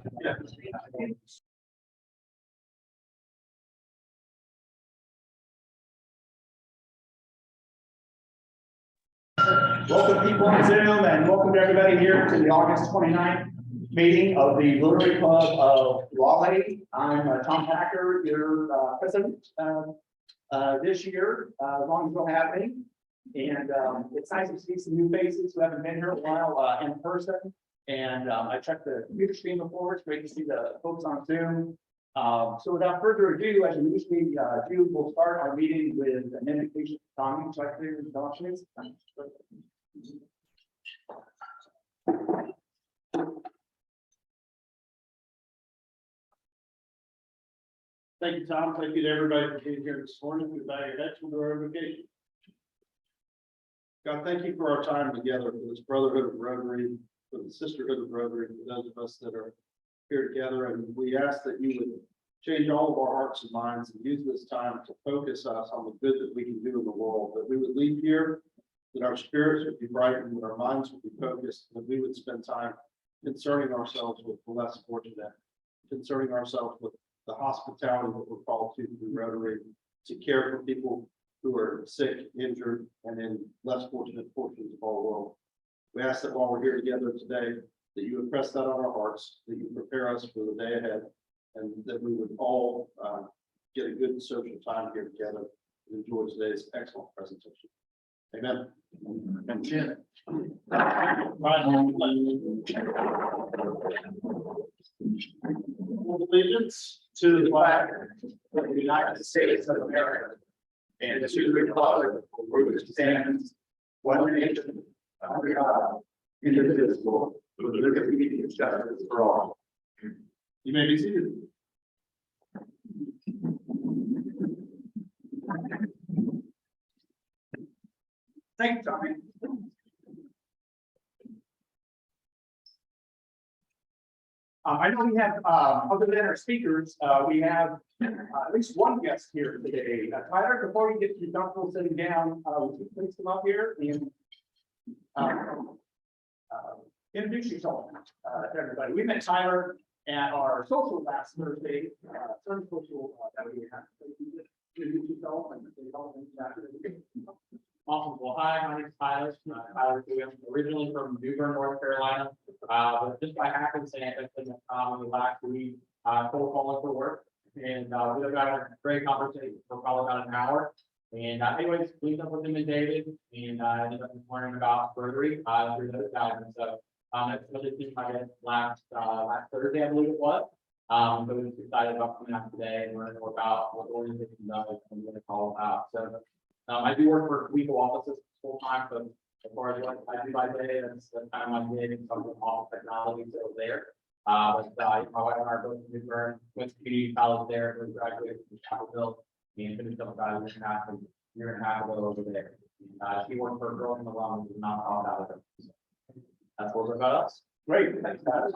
Welcome people on Zoom and welcome everybody here to the August 29th meeting of the Rotary Club of Raleigh. I'm Tom Packer, your president this year, as long as you'll have me. And it's nice to see some new faces who haven't been here a while in person. And I checked the computer screen before. It's great to see the folks on Zoom. So without further ado, as we usually do, we'll start our meeting with an invitation to Tommy. So I clear the documents. Thank you, Tom. Thank you to everybody for being here this morning. We value your excellent to our invitation. God, thank you for our time together, for this brotherhood of Rotary, for the sisterhood of Rotary, for those of us that are here together. And we ask that you would change all of our hearts and minds and use this time to focus us on the good that we can do in the world, that we would leave here, that our spirits would be brightened, that our minds would be focused, that we would spend time concerning ourselves with the less fortunate, concerning ourselves with the hospitality that we're called to through Rotary, to care for people who are sick, injured, and in less fortunate portions of our world. We ask that while we're here together today, that you would press that on our hearts, that you prepare us for the day ahead, and that we would all get a good social time here together and enjoy today's excellent presentation. Amen. Allegiance to the flag of the United States of America and to the republic for which it stands, one nation, under God, indivisible, with liberty and justice for all. You may be seated. Thank you, Tommy. I know we have, other than our speakers, we have at least one guest here today. Tyler, before you get to comfortable sitting down, would you please come up here and introduce yourself to everybody. We met Tyler at our social last Thursday, third social that we had. Introduce yourself and Awesome. Well, hi, my name is Tyler. Tyler, I'm originally from New Bern, North Carolina. But just by happenstance, I spent the last week cold calling for work, and we got a great conversation for probably about an hour. And anyways, we up with him and David, and I ended up learning about Rotary through those guys. And so that's another thing I did last Thursday, I believe it was. So we're just excited about coming out today and learning more about what the organization does and what it's all about. So I do work for legal offices full time, so as far as what I do by day, that's kind of my gig and some of the office technology still there. But my wife and I are both in New Bern, went to community college there, we graduated from Chapelville, and finished up about a year and a half ago over there. And, she worked for a girl in the law, who's not called out of her. So that's what about us. great. Thanks, Tyler.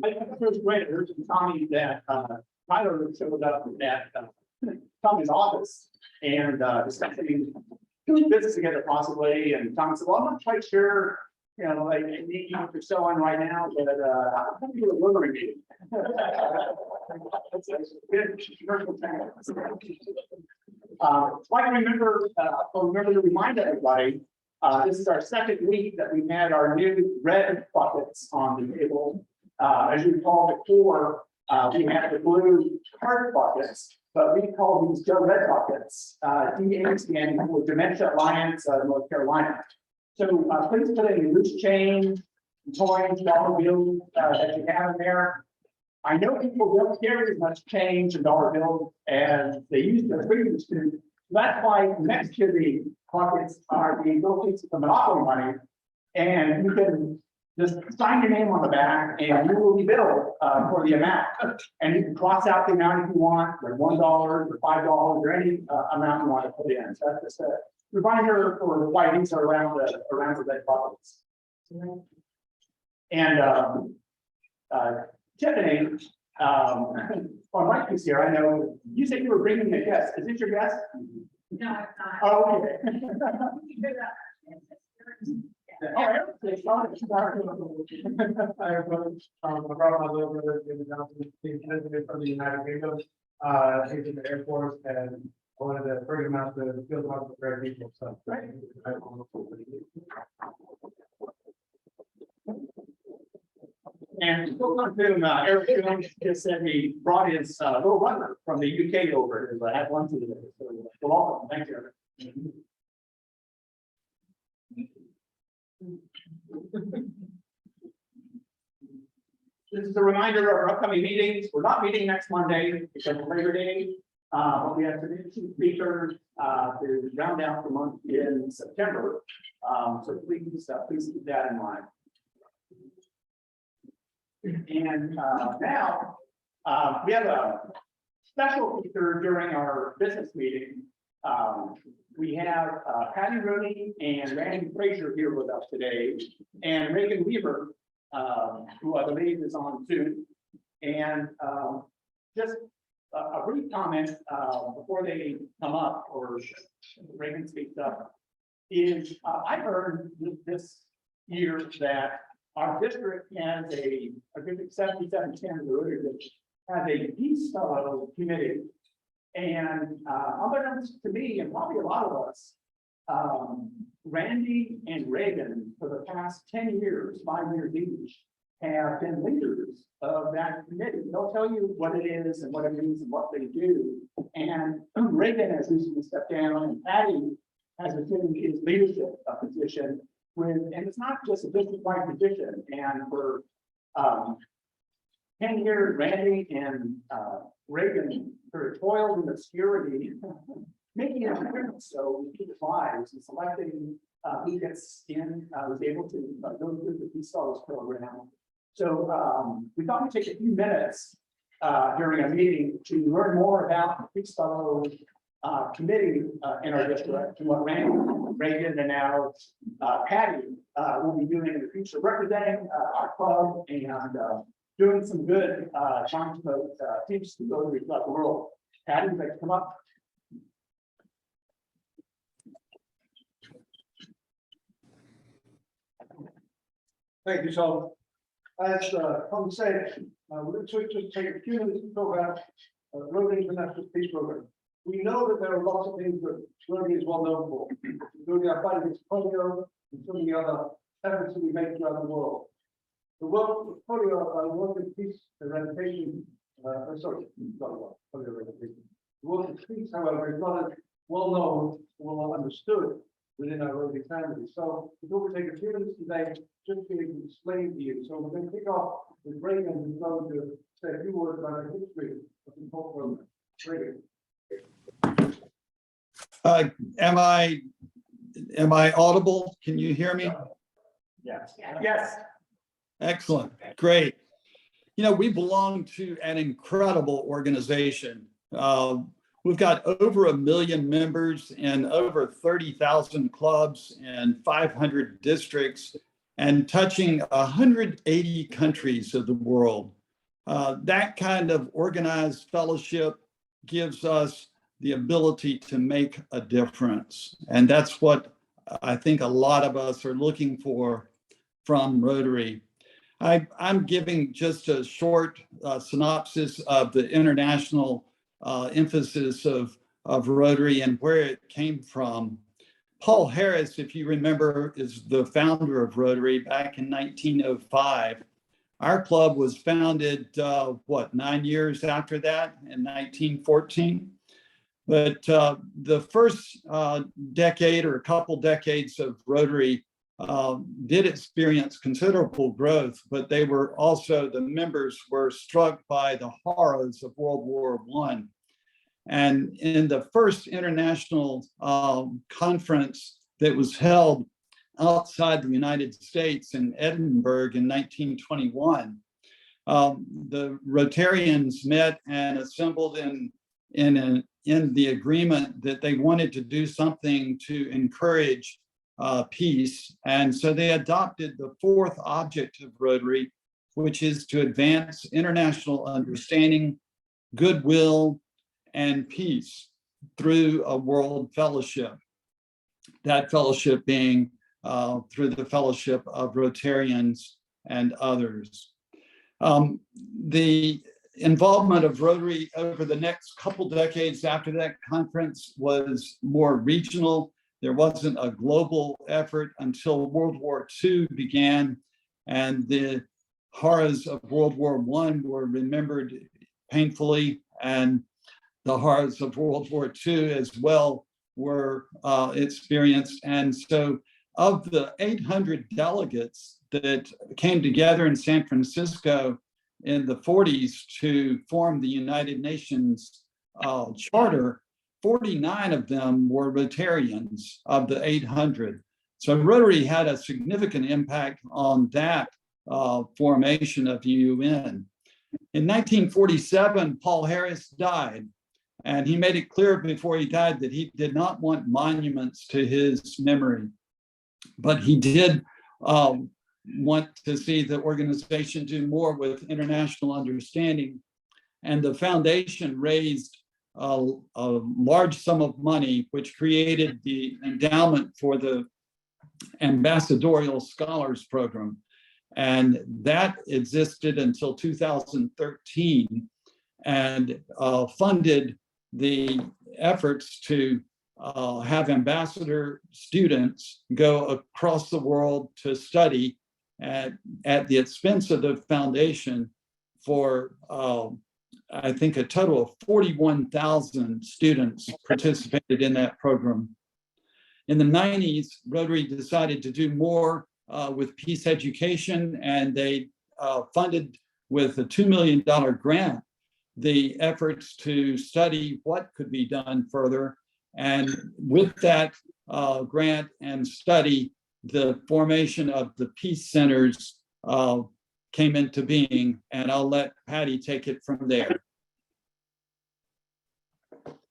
I think it was great. There's Tommy that Tyler showed up at Tommy's office and discussing doing business together possibly. And Tommy said, well, I'm not quite sure, you know, like what you're selling right now, but I'll come to a Rotary meeting. That's a good commercial thing. Like remember to remind everybody, this is our second week that we've had our new red buckets on the table. As you recall before, we had the blue card buckets, but we call these Joe Red buckets. DA standing for Dementia Alliance, North Carolina. So please put any loose change, coins, dollar bills that you have in there. I know people don't carry as much change and dollar bills as they used to previous to. That's why next to the buckets are the little pieces of monopoly money, and you can just sign your name on the back and you will be billed for the amount. And you can cross out the amount if you want, like $1 or $5 or any amount you want to put in. So that's just a reminder for why these are around the red buckets. And Tiffany, on my piece here, I know you said you were bringing a guest. Is it your guest? No, it's not. Oh, okay. Eric, they started. I brought my little brother to the announcement, he's visited from the United Kingdom, he's in the Air Force, and I wanted to bring him out to feel about the great people, so. Right. And we'll come to, Eric Jones just said he brought his, little runner from the UK over, and I had one today, so welcome, thank you, Eric. This is a reminder of our upcoming meetings. We're not meeting next Monday because of Labor Day. But we have some interesting speakers to round out the month in September. So please keep that in mind. And now we have a special feature during our business meeting. We have Patty Rooney and Randy Frazier here with us today, and Reagan Weaver, who I believe is on Zoom. And just a brief comment before they come up, or Reagan speaks up, is I heard this year that our district has a good 7710 Rotary District has a peace fellow committee. And unbeknownst to me, and probably a lot of us, Randy and Reagan, for the past 10 years, 5 years each, have been leaders of that committee. They'll tell you what it is and what it means and what they do. And Reagan has recently stepped down, and Patty has assumed his leadership position with, and it's not just a district-wide position. And for 10 years, Randy and Reagan sort of toiled in obscurity, making it difference so people's lives and selecting who gets in, was able to go through the Peace Fellows program. So we thought we'd take a few minutes during a meeting to learn more about the Peace Fellows committee in our district and what Randy, Reagan, and now Patty will be doing in the future, representing our club and doing some good trying to promote peace and stability throughout the world. Patty, would you like to come up? Thank you, so as Tom said, we're going to just take a few minutes to talk about Rotary International Peace Program. We know that there are lots of things that Rotary is well known for, including our fight against polio and some of the other efforts that we make throughout the world. The world polio, World Peace Eradication, sorry, not polio eradication. The World Peace, however, is not as well known or well understood within our Rotary family. So we thought we'd take a few minutes today just to explain to you. So we're going to kick off with Reagan, who's going to say a few words about the history of the whole program. Reagan. Am I audible? Can you hear me? Yes. Yes. Excellent. Great. You know, we belong to an incredible organization. We've got over 1 million members and over 30,000 clubs and 500 districts and touching 180 countries of the world. That kind of organized fellowship gives us the ability to make a difference. And that's what I think a lot of us are looking for from Rotary. I'm giving just a short synopsis of the international emphasis of Rotary and where it came from. Paul Harris, if you remember, is the founder of Rotary back in 1905. Our club was founded, 9 years after that in 1914. But the first decade or a couple decades of Rotary did experience considerable growth, but they were also, the members were struck by the horrors of World War I. And in the first international conference that was held outside the United States in Edinburgh in 1921, the Rotarians met and assembled in the agreement that they wanted to do something to encourage peace. And so they adopted the fourth object of Rotary, which is to advance international understanding, goodwill, and peace through a world fellowship. That fellowship being through the Fellowship of Rotarians and others. The involvement of Rotary over the next couple decades after that conference was more regional. There wasn't a global effort until World War II began, and the horrors of World War I were remembered painfully, and the horrors of World War II as well were experienced. And so of the 800 delegates that came together in San Francisco in the 40s to form the United Nations Charter, 49 of them were Rotarians of the 800. So Rotary had a significant impact on that formation of the UN. In 1947, Paul Harris died, and he made it clear before he died that he did not want monuments to his memory, but he did want to see the organization do more with international understanding. And the foundation raised a large sum of money, which created the endowment for the Ambassadorial Scholars Program. And that existed until 2013 and funded the efforts to have ambassador students go across the world to study at the expense of the foundation for, I think, a total of 41,000 students participated in that program. In the 90s, Rotary decided to do more with peace education, and they funded with a $2 million grant the efforts to study what could be done further. And with that grant and study, the formation of the peace centers came into being, and I'll let Patty take it from there.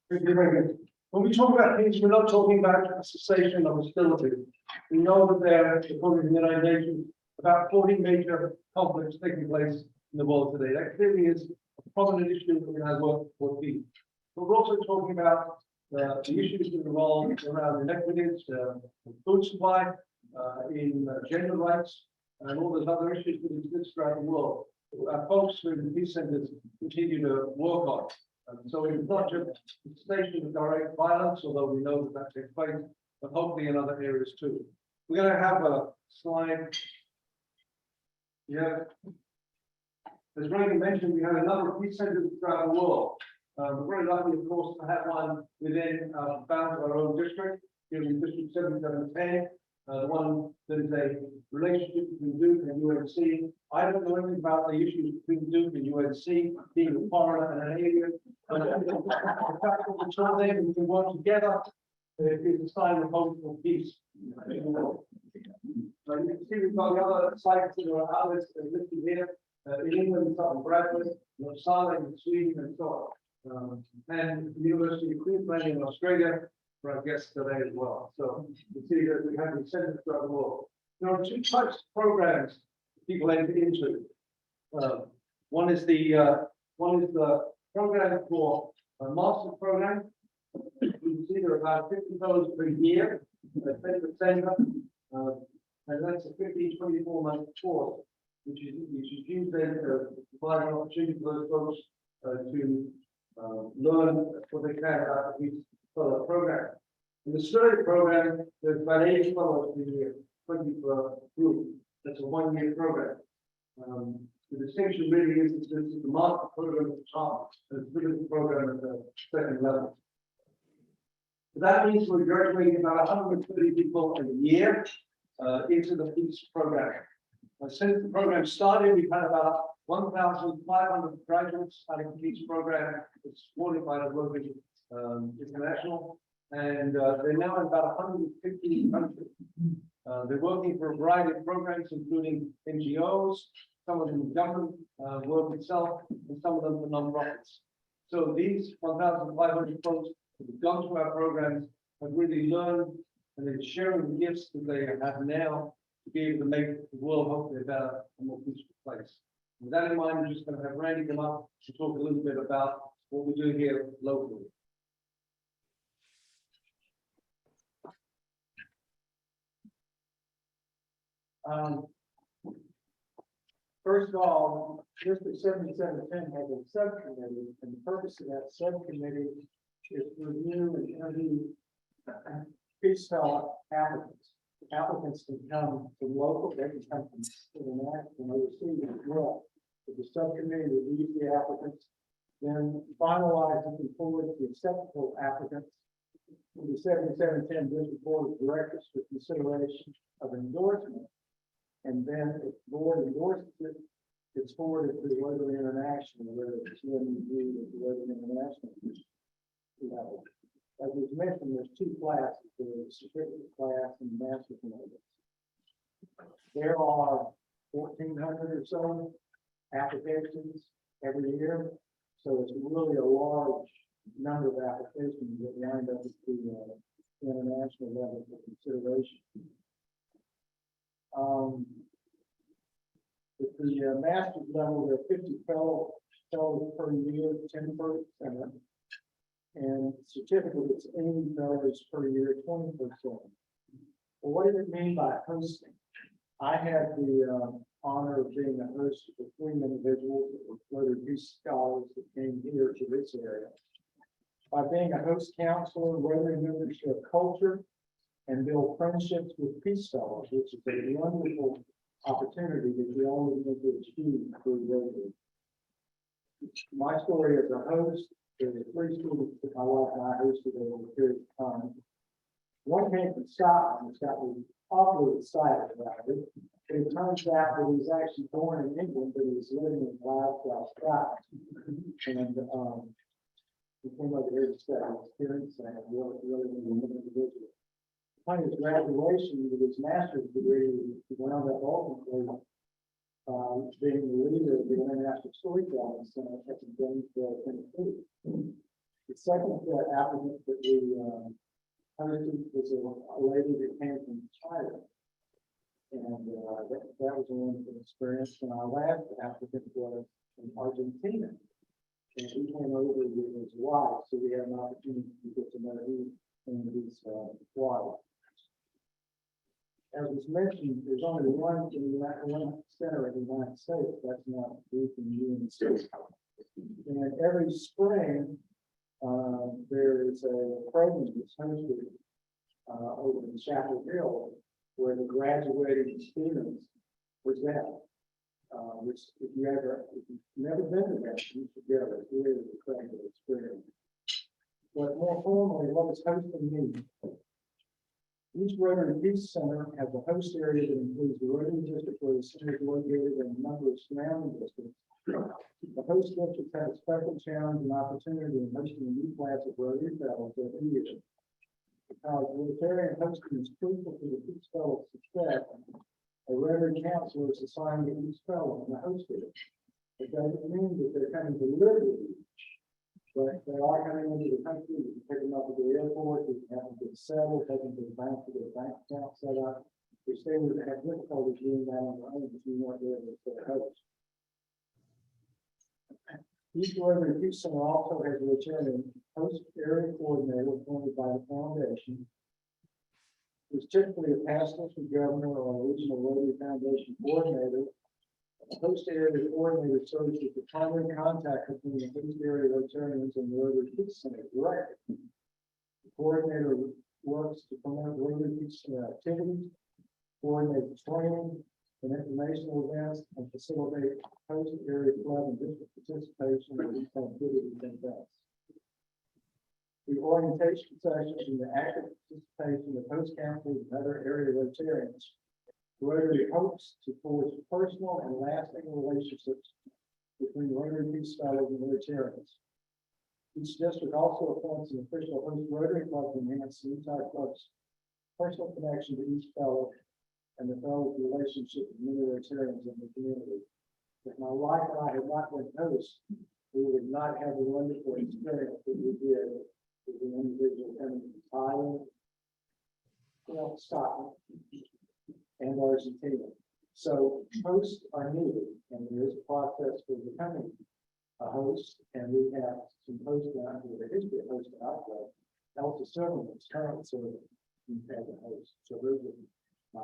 Thank you very much. When we talk about peace, we're not talking about a cessation of hostility. We know that there, according to the United Nations, about 40 major conflicts taking place in the world today. That clearly is a prominent issue in our work for peace. But we're also talking about the issues that involve around inequities, food supply, in gender rights, and all those other issues that exist throughout the world. Our folks who in the peace centers continue to work on. So it's not just the station of direct violence, although we know that that takes place, but hopefully in other areas too. We're going to have a slide. Yeah. As Randy mentioned, we have a number of peace centers throughout the world. We're very lucky, of course, to have one within bounds of our own district, here in District 7710. The one that is a relationship between Duke and UNC. I don't know anything about the issues between Duke and UNC, being a foreigner and an alien. But the fact that we're told them we can work together is a sign of hope for peace. You can see we've got the other sites that are others listed here. In England, Southern Bradford, Uppsala in Sweden, and so on. And the University of Queensland in Australia, where I guess today as well. So you see that we have incentives throughout the world. There are two types of programs people enter into. One is the program for a master's program. You can see there are about 50 fellows per year at the center, and that's a 24-month course, which is used then to provide an opportunity for those folks to learn what they can about the fellow program. In the study program, there's about 80 fellows per year, 20 per group. That's a one-year program. The distinction really is this is the master program at the top, and the critical program at the second level. So that means we're graduating about 130 people a year into the peace program. Since the program started, we've had about 1,500 graduates out of the peace program. It's supported by the Rotary International, and they're now in about 150 countries. They're working for a variety of programs, including NGOs, some of them government work itself, and some of them for nonprofits. So these 1,500 folks who have gone through our programs have really learned, and they're sharing the gifts that they have now to be able to make the world hopefully a better and more peaceful place. With that in mind, I'm just going to have Randy come up to talk a little bit about what we do here locally. First of all, District 7710 has a subcommittee, and the purpose of that subcommittee is to review and interview peace fellow applicants. Applicants can come from local, they can come from international and overseas as well. So the subcommittee reviews the applicants, then finalize and forward the acceptable applicants to the 7710 District Board of Directors for consideration of endorsement. And then if the board endorses it, it's forwarded to the Rotary International, where it's then reviewed at the Rotary International level. As was mentioned, there's two classes, the certificate class and the master class. There are 1,400 or so applications every year, so it's really a large number of applications that wind up at the international level for consideration. At the master's level, there are 50 fellows per year, 10 per center. And certificates, 80 fellows per year, 20%. Well, what does it mean by hosting? I had the honor of being a host for 3 individuals that were Rotary Peace Scholars that came here to this area. By being a host counselor, Rotary members share culture and build friendships with Peace Fellows, which is a wonderful opportunity that we only need to achieve through Rotary. My story as a host, there were 3 students that my wife and I hosted over a period of time. One came from Scotland, Scott was awfully excited about it. But it turns out that he was actually born in England, but he was living in Glasgow, Scotland. And he came over here to study experience and really an individual. Upon his graduation with his master's degree, he wound up ultimately being the leader of the International Storytelling Center at the Gainesville, Tennessee. The second applicant that we hosted was a lady that came from China. And that was a wonderful experience. And our last applicant was from Argentina. And he came over with his wife, so we had an opportunity to get to know him and his wife. As was mentioned, there's only one center in the United States. That's not Duke in the UNC. And every spring, there is a program that's hosted over in Chapel Hill, where the graduating students present. Which, if you've never been to that, you should go. It's really an incredible experience. But more formally, what is hosting me? Each Rotary Peace Center has a host area that includes the Rotary District, where the center is located, and a number of surrounding districts. The host districts have a special challenge and opportunity in hosting a new class of Rotary Fellows every year. Because Rotarian hosting is crucial to the Peace Fellow success, a Rotary counselor is assigned to each fellow in the host area. It doesn't mean that they're coming to live with each, but they are coming into the country. You can pick them up at the airport, you can have them get settled, take them to the bank to get a bank account set up. If they would have difficulty doing that on their own, if you weren't there with their host. Each Rotary Peace Center also has a Rotarian host area coordinator appointed by the foundation. There's typically a past district governor or a regional Rotary Foundation coordinator. The host area coordinator serves as the primary contact between the host area Rotarians and the Rotary Peace Center directly. The coordinator works to promote Rotary Peace Center activities, coordinate training and informational events, and facilitate host area club and district participation in these activities and events. The orientation sessions and the active participation of host counselors and other area Rotarians. Rotary hopes to forge personal and lasting relationships between Rotary Peace Fellows and Rotarians. Each district also appoints an official host Rotary Club to enhance the entire club's personal connection to each fellow and the fellow's relationship with many Rotarians in the community. If my wife and I had not been hosts, we would not have the wonderful experience that we did with the individual coming from Thailand, Scotland, and Argentina. So hosts are needed, and there is a process for becoming a host, and we have some hosts down here, the history of hosts in our club. Elsa Silverman is currently serving as a host. So those are my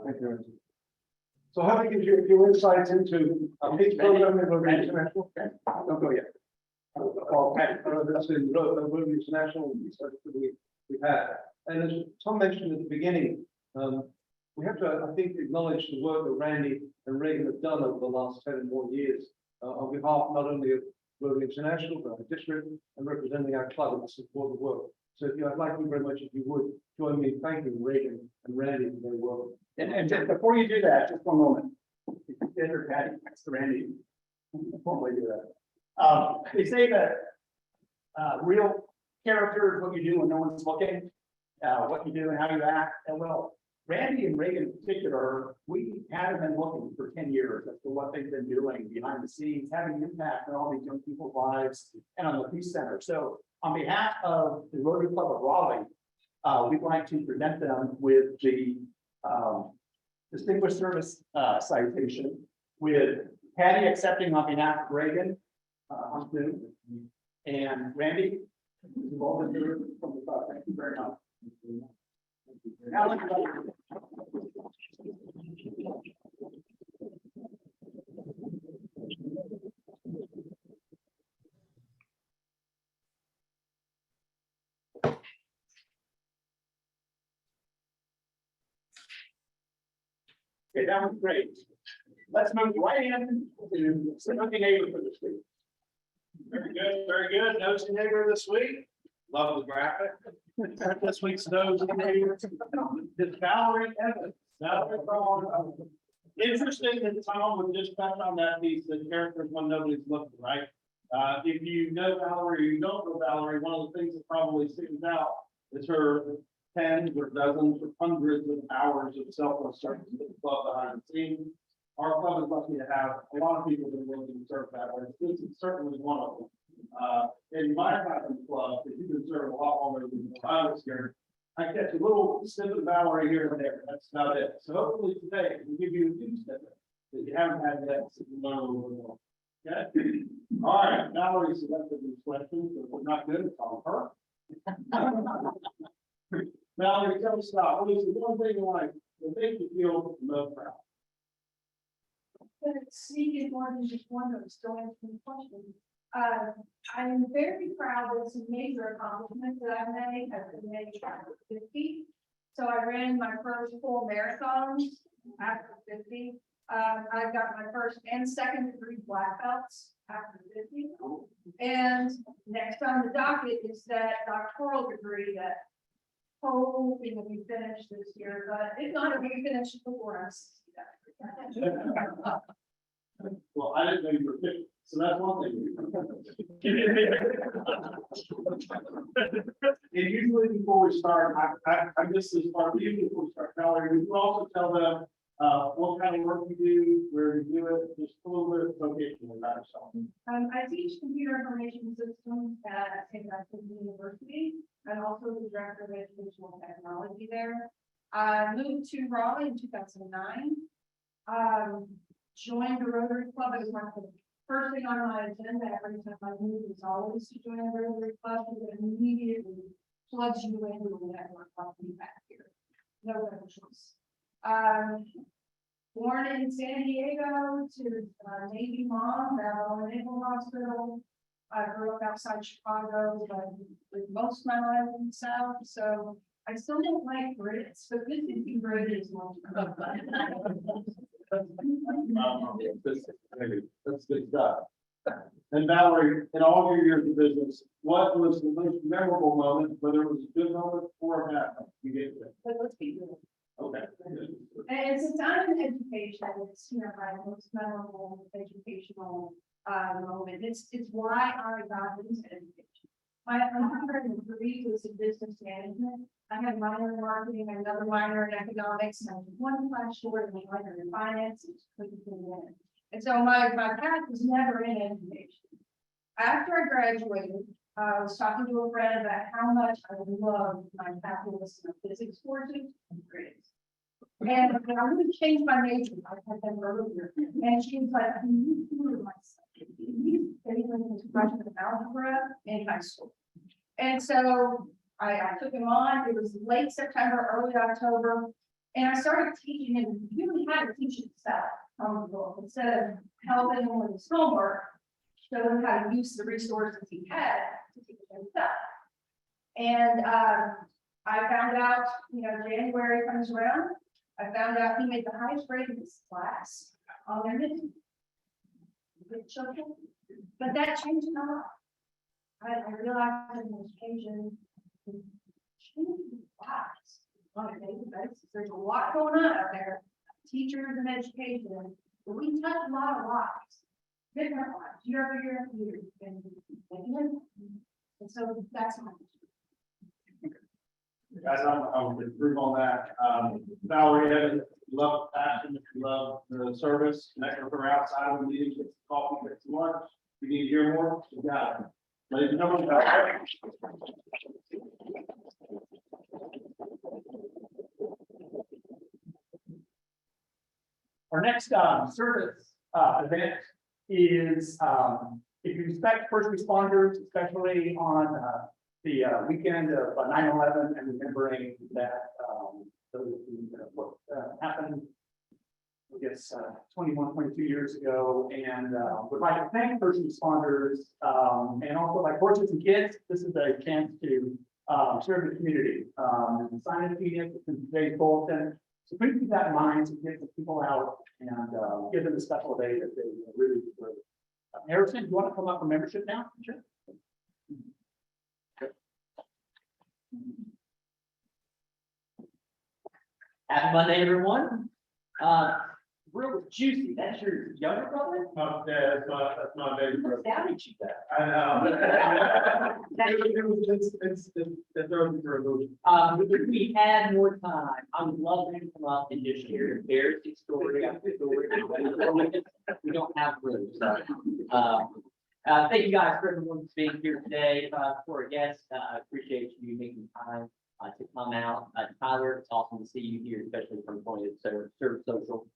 So how to give you a few insights into his program in Rotary International. Don't go yet. Okay, that's in Rotary International research that we've had. And as Tom mentioned at the beginning, we have to, I think, acknowledge the work that Randy and Reagan have done over the last 10 or more years on behalf not only of Rotary International, but our district and representing our club to support the work. So if you, I'd like you very much if you would join me in thanking Reagan and Randy for their work. And just before you do that, just one moment. Enter Patty, next to Randy. Before we do that. They say that real character is what you do when no one's looking, what you do and how you act. And well, Randy and Reagan in particular, we haven't been looking for 10 years as to what they've been doing behind the scenes, having an impact on all these young people's lives and on the Peace Center. So on behalf of the Rotary Club of Raleigh, we'd like to present them with the Distinguished Service citation, with Patty accepting on behalf of Reagan on Zoom, and Randy. From the club. Thank you very much. Now, okay, that was great. Let's move right in to something neighbor for this week. Very good, very good. Nosy neighbor this week. Love the graphic. This week's nosy neighbor is Valerie Evans. Valerie Braun. Interesting that Tom would just touch on that piece, the characters when nobody's looking, right? If you know Valerie or you don't know Valerie, one of the things that probably stands out is her tens or dozens or hundreds of hours of selfless service to the club behind the scenes. Our club is lucky to have a lot of people that are willing to serve that way. This is certainly one of them. In my time in the club, if you can serve a lot longer than I was here, I catch a little snippet of Valerie here and there. That's about it. So hopefully today we give you a few snippets that you haven't had yet, so you learn a little bit more. Okay. All right. Valerie selected these questions. So if we're not good, it's on her. Valerie, tell us about what is the one thing in life that makes you feel most proud? But speaking more than just one, I'm still answering the question. I'm very proud of some major accomplishments that I've made. I've been made after 50. So I ran my first full marathons after 50. I got my first and second degree black belts after 50. And next on the docket is that doctoral degree that hoping to be finished this year, but if not, it'll be finished before I'm 60. Well, I didn't know you were 50, so that's one thing. And usually before we start, I missed this part, but usually before we start, Valerie, we also tell them what kind of work you do, where you do it, just a little bit of vocation about yourself. I teach computer information systems at St. Vincent University. I'm also the director of educational technology there. I moved to Raleigh in 2009. Joined the Rotary Club. It was one of the first thing on my agenda every time I moved was always to join the Rotary Club, because it immediately plugs you into the network of me back here. No other choice. Born in San Diego to Navy mom at Naval Hospital. I grew up outside Chicago, but with most of my life in the South. So I still don't like Brits, but this is great as well. That's good stuff. And Valerie, in all your years of business, what was the most memorable moment, whether it was a good moment or a bad moment? You get it. But let's be real. Okay. And since I'm in education, it's, you know, my most memorable educational moment. It's why I got into education. My degree was in business management. I had a minor in marketing, another minor in economics, and I was one class short of a minor in finance. And couldn't get in. And so my path was never in education. After I graduated, I was talking to a friend about how much I loved my calculus and physics courses and grades. And I'm going to change my major. I had them earlier. And she was like, you do myself. You was freshman algebra in high school. And so I took him on. It was late September, early October. And I started teaching him, he really had to teach himself on the book instead of helping him with his homework. Show him how to use the resources he had to teach himself. And I found out, January comes around, I found out he made the highest grade in his class on their knitting. Good children, but that changed my life. I realized in education, changing lives on a daily basis. There's a lot going on out there, teachers and education, but we touch a lot of lives, different lives, year after year after year. And so that's my. Guys, I'm improve on that. Valerie, Evans, love the passion, love the service, connect with her outside of the meeting, get some coffee, get some lunch. If you need to hear more, you got it. Ladies and gentlemen. Our next service event is if you respect first responders, especially on the weekend of 9/11 and remembering that what happened, I guess, 21, 22 years ago, and would like to thank first responders and also like horses and kids. This is a chance to serve the community. Sign in in today's bulletin. So please keep that in mind to get the people out and give them a special day that they really deserve. Harrison, do you want to come up for membership now? Sure. Happy Monday, everyone. Real juicy. That's your younger brother? Yeah, that's my baby. What's that you that? I know. It's throws me for a loop. If we had more time, I would love for you to come up and just share your embarrassing story after story. We don't have room. So, thank you guys for everyone being here today. For our guests, I appreciate you making time to come out. Tyler, it's awesome to see you here, especially from point of Serve Social.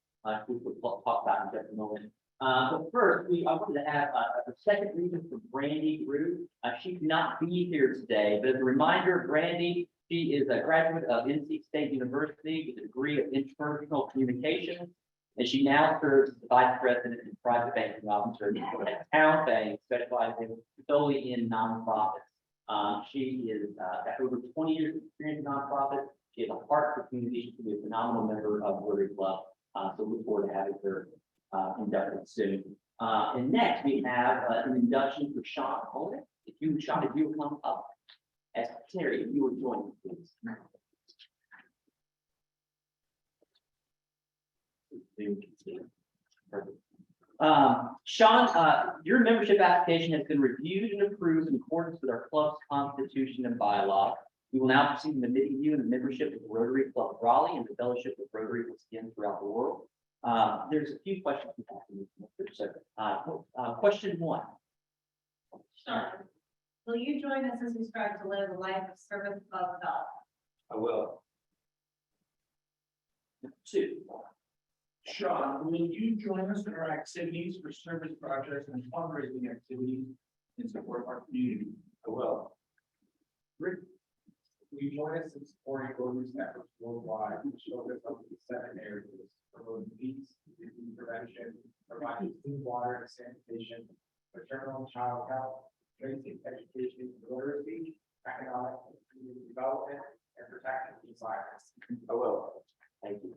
We will talk about in just a moment. But first, I wanted to have a second reason for Brandy Root. She could not be here today, but as a reminder, Brandy, she is a graduate of NC State University with a degree of interpersonal communications, and she now serves as the vice president and private banking officer at Town Bank, specializing solely in nonprofits. She is got over 20 years of experience in nonprofits. She has a heart for community. She's a phenomenal member of Rotary Club. So look forward to having her inducted soon. And next we have an induction for Sean Holden. Sean, if you would come up as Terry, if you would join me, please. Perfect. Sean, your membership application has been reviewed and approved in accordance with our club's constitution and bylaw. We will now proceed in admitting you in the membership of Rotary Club Raleigh and the fellowship of Rotary again throughout the world. There's a few questions we have to answer. Question one. Sure. Will you join us as we strive to live a life of service above God? I will. Two. Sean, will you join us in our activities for service projects and fundraising activities in support of our community? I will. Three. Will you join us in supporting Rotary's efforts worldwide to focus on the 7 areas: promoting peace, disease prevention, providing clean water and sanitation, maternal and child health, basic education and literacy, economic and community development, and protecting the environment? I will. Thank you.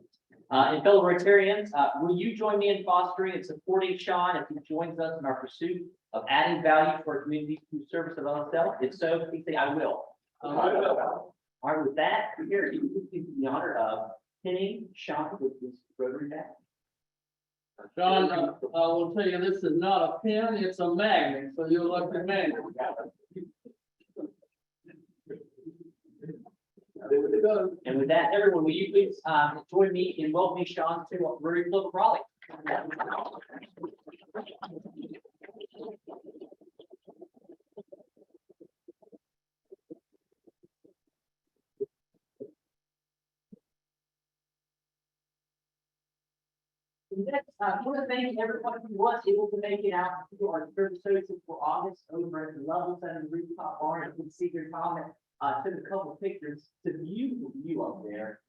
And fellow Rotarians, will you join me in fostering and supporting Sean as he joins us in our pursuit of adding value to our community through service of ourselves? If so, please say, I will. All right, with that, here, you can the honor of pinning Sean with this Rotary badge. John, I will tell you, this is not a pin, it's a magnet, so you're lucky man. And with that, everyone, will you please join me in welcoming Sean to Rotary Club of Raleigh? Next, I want to thank everyone who was able to make it out to our service associates for August over at the level 7 rooftop bar. And you can see your comment, took a couple of pictures. It's a beautiful view up there.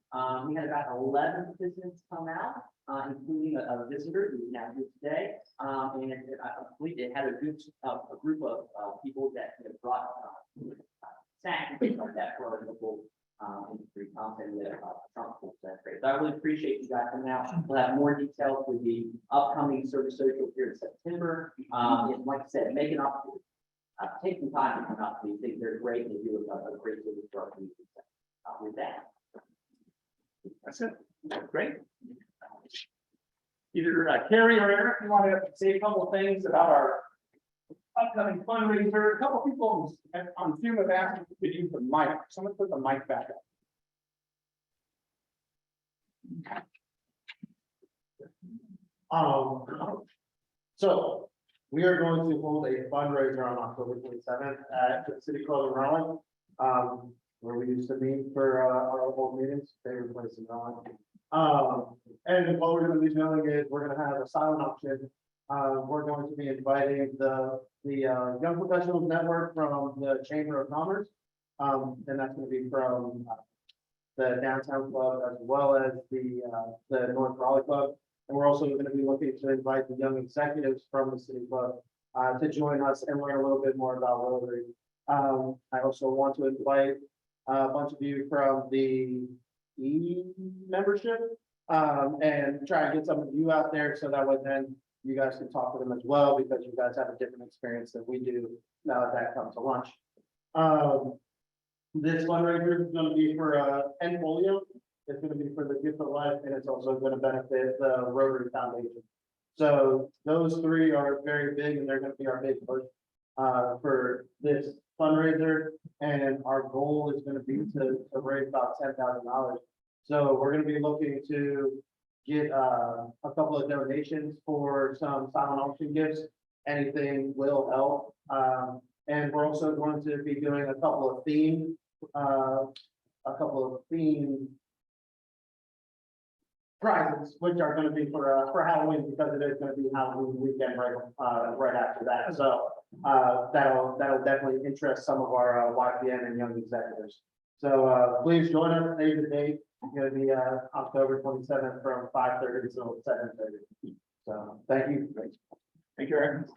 We had about 11 participants come out, including a visitor who's now here today. And I believe it had a good, a group of people that brought snacks and things like that for our local industry content that Trump will set. So I really appreciate you guys coming out. We'll have more details with the upcoming service social here in September. And like I said, make an opportunity. Take some time to come out to these things. They're great. They do a great service for our community. With that. That's it. Great. Either Carrie or Eric, you want to say a couple of things about our upcoming fundraiser? A couple of people on Zoom have asked if we could use the mic. Someone put the mic back up. So we are going to hold a fundraiser on October 27th at the City Club in Raleigh, where we used to meet for our old meetings, favorite place in Raleigh. And what we're going to be doing is we're going to have a silent auction. We're going to be inviting the Young Professionals Network from the Chamber of Commerce. And that's going to be from the Downtown Club as well as the North Raleigh Club. And we're also going to be looking to invite the young executives from the City Club to join us and learn a little bit more about Rotary. I also want to invite a bunch of you from the membership and try and get some of you out there so that way then you guys can talk to them as well, because you guys have a different experience than we do now that comes to lunch. This fundraiser is going to be for end polio. It's going to be for the Gift of Life, and it's also going to benefit the Rotary Foundation. So those three are very big, and they're going to be our big push for this fundraiser. And our goal is going to be to raise about $10,000. So we're going to be looking to get a couple of donations for some silent auction gifts. Anything will help. And we're also going to be doing a couple of theme prizes, which are going to be for Halloween, because it is going to be Halloween weekend right after that. So that'll definitely interest some of our YPN and young executives. So please join us. Save the date. It's going to be October 27th from 5:30 to 7:30. So thank you. Thank you, Eric.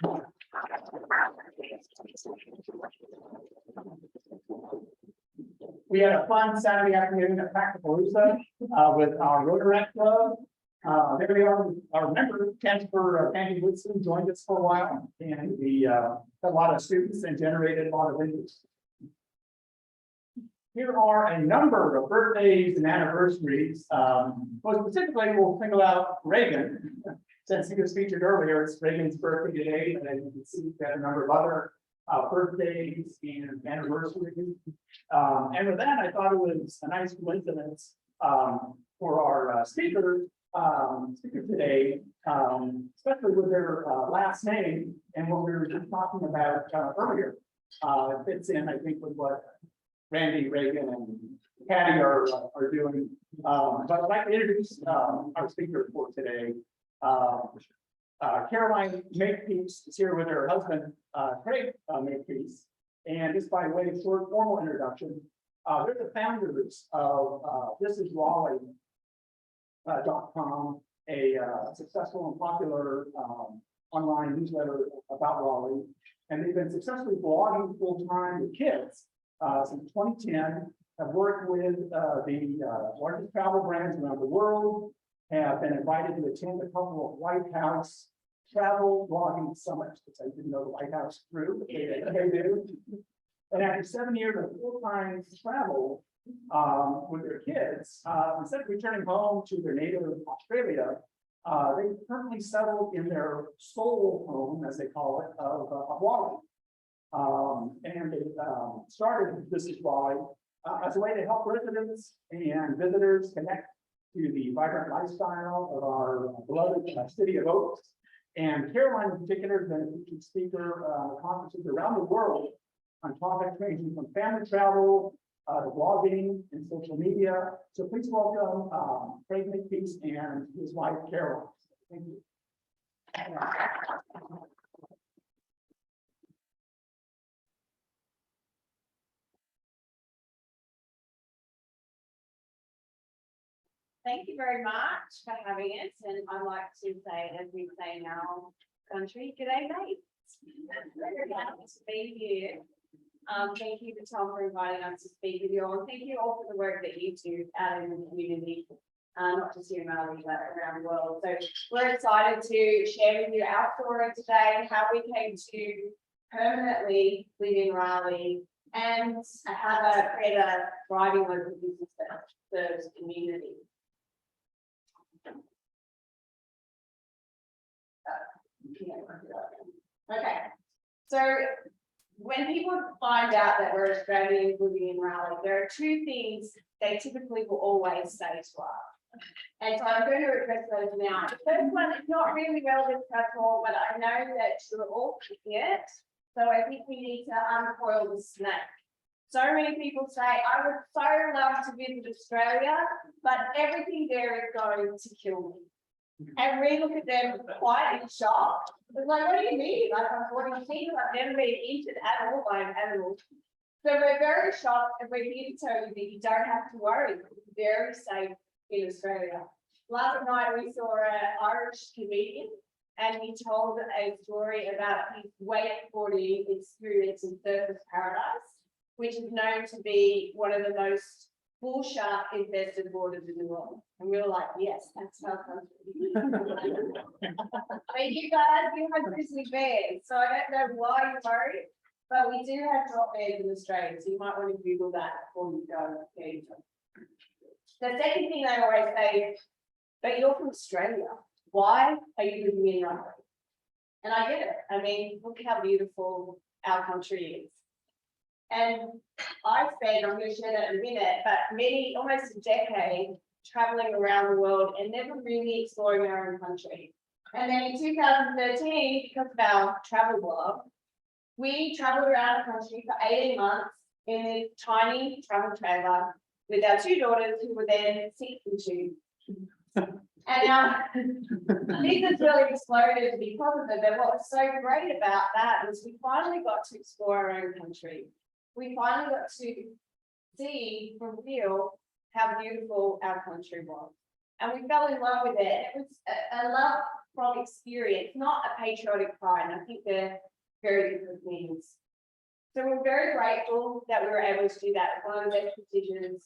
We had a fun Saturday afternoon at Packapalooza with our Rotary Club. There we are, our member, Candy Woodson, joined us for a while, and we had a lot of students and generated a lot of interest. Here are a number of birthdays and anniversaries. Most specifically, we'll single out Reagan. Since he was featured earlier, it's Reagan's birthday today, and as you can see, we have a number of other birthdays and anniversaries. And with that, I thought it was a nice coincidence for our speaker today, especially with their last name and what we were just talking about earlier. It fits in, I think, with what Randy, Reagan, and Patty are doing. But I'd like to introduce our speaker for today. Caroline Makepeace is here with her husband, Craig Makepeace. And just by way of short formal introduction, they're the founders of thisisraleigh.com, a successful and popular online newsletter about Raleigh. And they've been successfully blogging full-time with kids since 2010, have worked with the largest travel brands around the world, have been invited to attend a couple of White House travel blogging summits, which I didn't know the White House through, but they do. And after 7 years of full-time travel with their kids, instead of returning home to their native Australia, they currently settled in their soul home, as they call it, of Raleigh. And they started This Is Raleigh as a way to help residents and visitors connect to the vibrant lifestyle of our beloved city of Oaks. And Caroline in particular has been a featured speaker at conferences around the world on topics ranging from family travel to blogging and social media. So please welcome Craig Makepeace and his wife, Caroline. Thank you. Thank you very much for having us, and I'd like to say, as we say in our country, g'day mate. Very happy to be here. Thank you to Tom for inviting us to speak with you all, and thank you all for the work that you do out in the community, not just here in Raleigh, but around the world. So we're excited to share with you our story today, how we came to permanently live in Raleigh and create a thriving local business that serves the community. Okay, so when people find out that we're Australians living in Raleigh, there are two things they typically will always say to us. And so I'm going to address those now. The first one is not really relevant at all, but I know that you're all it. So I think we need to uncoil the snake. So many people say, I would so love to visit Australia, but everything there is going to kill me. And we look at them quite in shock. It's like, what do you mean? Like, I'm 46, I've never been injured at all by an animal. So we're very shocked, and we're here to tell you that you don't have to worry. It's very safe in Australia. Last night we saw an Irish comedian, and he told a story about his wakeboarding experience in Surfers Paradise, which is known to be one of the most bull shark infested waters in the world. And we were like, yes, that's our country. But you guys, you have grizzly bears, so I don't know why you're worried, but we do have drop bears in Australia, so you might want to Google that before you go. The second thing they always say is, but you're from Australia, why are you living in Raleigh? And I get it. I mean, look how beautiful our country is. And I spent, I'm going to share that in a minute, but almost a decade traveling around the world and never really exploring our own country. And then in 2013, because of our travel blog, we traveled around the country for 18 months in a tiny travel trailer with our two daughters who were then 6 and 2. And our business really exploded because of it. But what was so great about that was we finally got to explore our own country. We finally got to see for real how beautiful our country was. And we fell in love with it. It was a love from experience, not a patriotic pride. And I think they're very different things. So we're very grateful that we were able to do that. It's one of the best decisions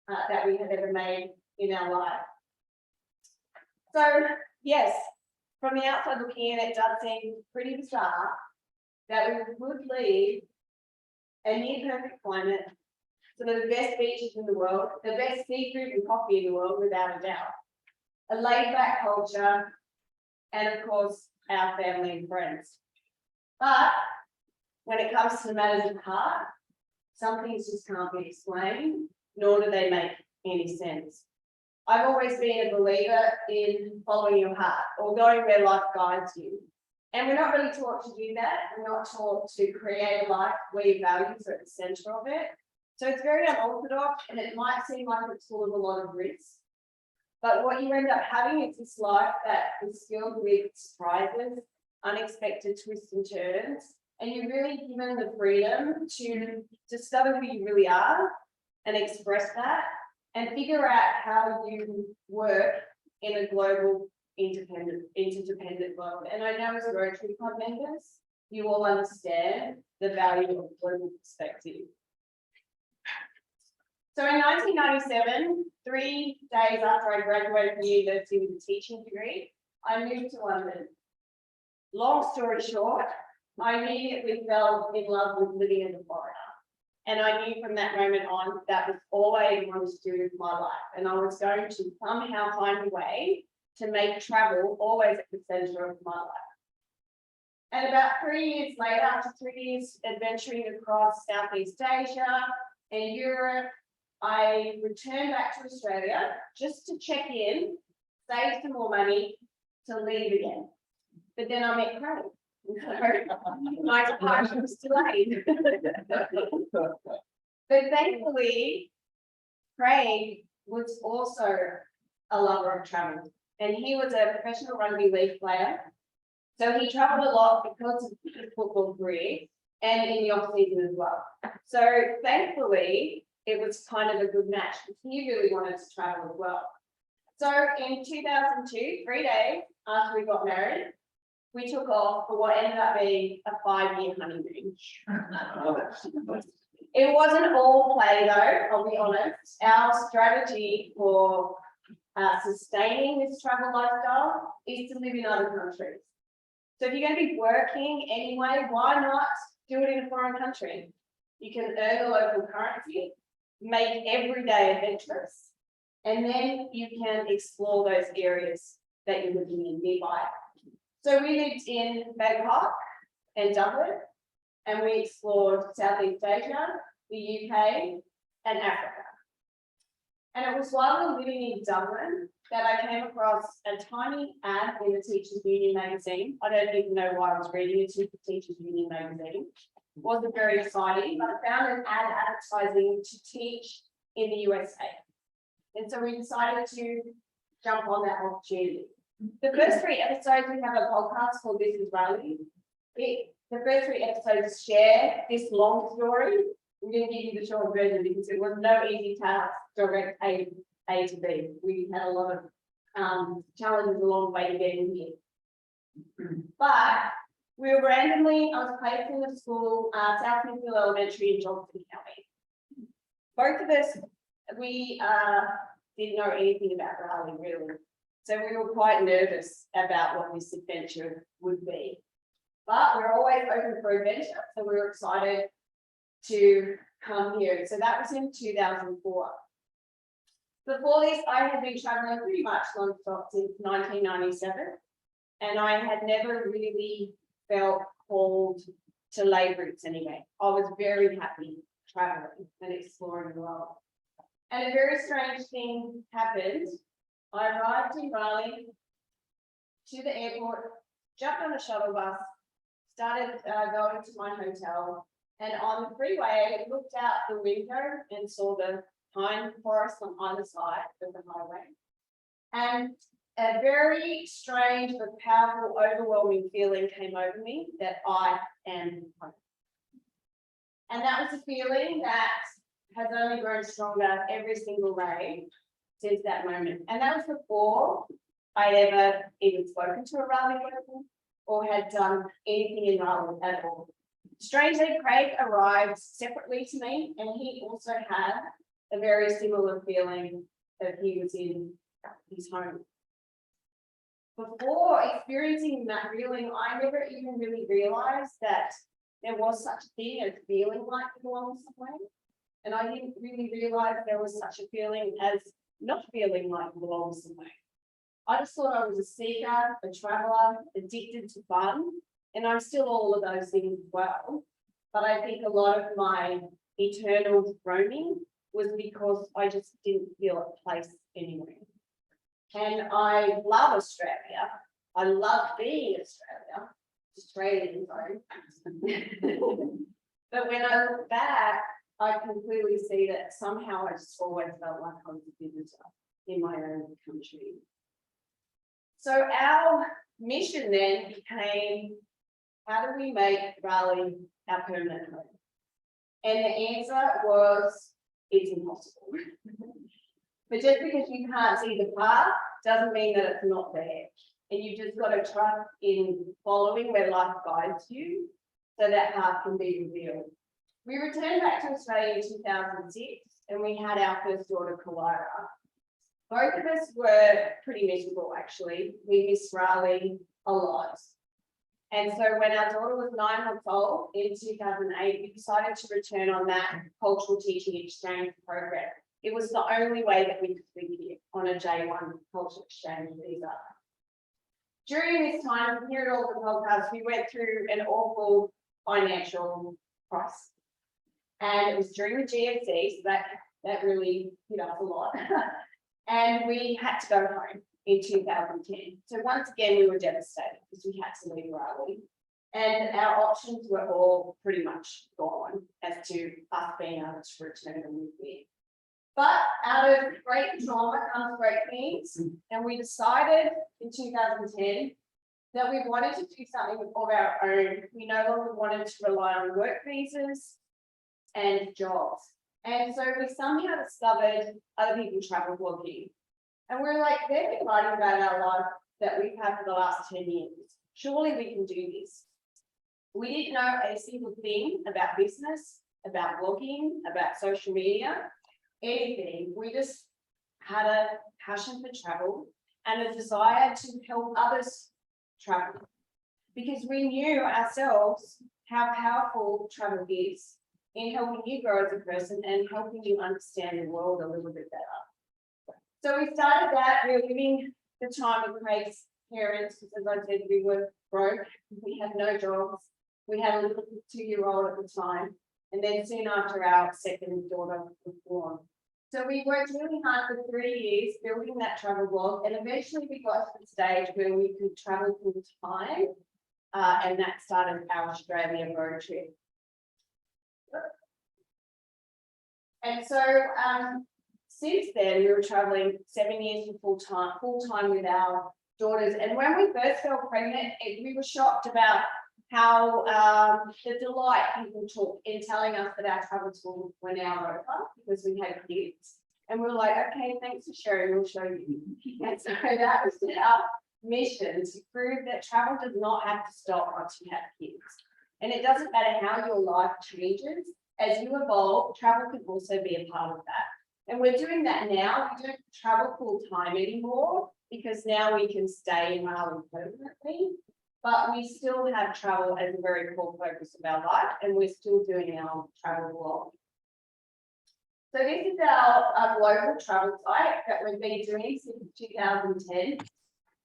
that we have ever made in our life. So yes, from the outside looking in, it does seem pretty bizarre that we would leave a near perfect climate, some of the best beaches in the world, the best seafood and coffee in the world, without a doubt, a laid-back culture, and of course, our family and friends. But when it comes to matters of heart, some things just can't be explained, nor do they make any sense. I've always been a believer in following your heart or going where life guides you. And we're not really taught to do that. We're not taught to create a life where your values are at the center of it. So it's very unorthodox, and it might seem like it's full of a lot of risks. But what you end up having is this life that is filled with surprises, unexpected twists and turns, and you're really given the freedom to discover who you really are and express that and figure out how you work in a global interdependent world. And I know as Rotary Club members, you all understand the value of global perspective. So in 1997, 3 days after I graduated from university with a teaching degree, I moved to London. Long story short, I immediately fell in love with living as a foreigner. And I knew from that moment on that was all I wanted to do with my life. And I was going to somehow find a way to make travel always at the center of my life. And about 3 years later, after 3 years adventuring across Southeast Asia and Europe, I returned back to Australia just to check in, save some more money to leave again. But then I met Craig. My departure was delayed. But thankfully, Craig was also a lover of travel. and he was a professional rugby league player. So he traveled a lot because of his football career and in the off season as well. So thankfully, it was kind of a good match because he really wanted to travel as well. So in 2002, 3 days after we got married, we took off for what ended up being a 5-year honeymoon. It wasn't all play though, I'll be honest. Our strategy for sustaining this travel lifestyle is to live in other countries. So if you're going to be working anyway, why not do it in a foreign country? You can earn the local currency, make every day adventurous, and then you can explore those areas that you're living in nearby. So we lived in Bangkok and Dublin, and we explored Southeast Asia, the UK, and Africa. And it was while we were living in Dublin that I came across a tiny ad in the Teachers Union magazine. I don't even know why I was reading it, the Teachers Union magazine. It wasn't very exciting, but I found an ad advertising to teach in the USA. And so we decided to jump on that opportunity. The first 3 episodes, we have a podcast called This is Raleigh. The first 3 episodes share this long story. I'm going to give you the short version because it was no easy task to direct A to B. We had a lot of challenges along the way to get in here. But we were randomly, I was placed in the school, South Smithfield Elementary in Johnson County. Both of us, we didn't know anything about Raleigh really. So we were quite nervous about what this adventure would be. But we're always open for adventure, so we were excited to come here. So that was in 2004. Before this, I had been traveling pretty much non-stop since 1997, and I had never really felt called to lay roots anyway. I was very happy traveling and exploring the world. And a very strange thing happened. I arrived in Raleigh to the airport, jumped on a shuttle bus, started going to my hotel, and on the freeway, I looked out the window and saw the pine forest on either side of the highway. And a very strange but powerful, overwhelming feeling came over me that I am home. And that was a feeling that has only grown stronger every single day since that moment. And that was before I ever even spoken to a Raleigh person or had done anything in Raleigh at all. Strangely, Craig arrived separately to me, and he also had a very similar feeling that he was in his home. Before experiencing that feeling, I never even really realized that there was such a thing as feeling like you belong somewhere. And I didn't really realize there was such a feeling as not feeling like you belong somewhere. I just thought I was a seeker, a traveler, addicted to fun, and I'm still all of those things as well. But I think a lot of my eternal roaming was because I just didn't feel at place anywhere. And I love Australia. I love being Australian, sorry. But when I look back, I can clearly see that somehow I just always felt like I was a visitor in my own country. So our mission then became, how do we make Raleigh our permanent home? And the answer was, it's impossible. But just because you can't see the path doesn't mean that it's not there. And you've just got to trust in following where life guides you so that path can be revealed. We returned back to Australia in 2006 and we had our first daughter, Kalara. Both of us were pretty miserable actually. We missed Raleigh a lot. And so when our daughter was 9 months old in 2008, we decided to return on that cultural teaching exchange program. It was the only way that we could be here on a J1 cultural exchange visa. During this time, here at all the podcasts, we went through an awful financial crisis. And it was during the GFC, so that really hit us a lot. And we had to go home in 2010. So once again, we were devastated because we had to leave Raleigh. And our options were all pretty much gone as to us being able to return and live here. But out of great trauma comes great things, and we decided in 2010 that we wanted to do something of our own. We no longer wanted to rely on work visas and jobs. And so we somehow discovered other people travel blogging. And we're like, they've been writing about our life that we've had for the last 10 years. Surely we can do this. We didn't know a single thing about business, about blogging, about social media, anything. We just had a passion for travel and a desire to help others travel. Because we knew ourselves how powerful travel is in helping you grow as a person and helping you understand the world a little bit better. So we started that. We were living the time with Craig's parents, because as I said, we were broke. We had no jobs. We had a little 2-year-old at the time. And then soon after, our second daughter was born. So we worked really hard for 3 years building that travel blog. And eventually we got to the stage where we could travel full time. And that started our Australia road trip. And so since then, we were traveling 7 years for full time with our daughters. And when we first fell pregnant, we were shocked about how the delight people took in telling us that our travels were now over because we had kids. And we were like, okay, thanks for sharing, we'll show you. And so that was our mission, to prove that travel does not have to stop once you have kids. And it doesn't matter how your life changes, as you evolve, travel can also be a part of that. And we're doing that now. We don't travel full time anymore because now we can stay in Raleigh permanently, but we still have travel as a very core focus of our life, and we're still doing our travel blog. So this is our global travel site that we've been doing since 2010.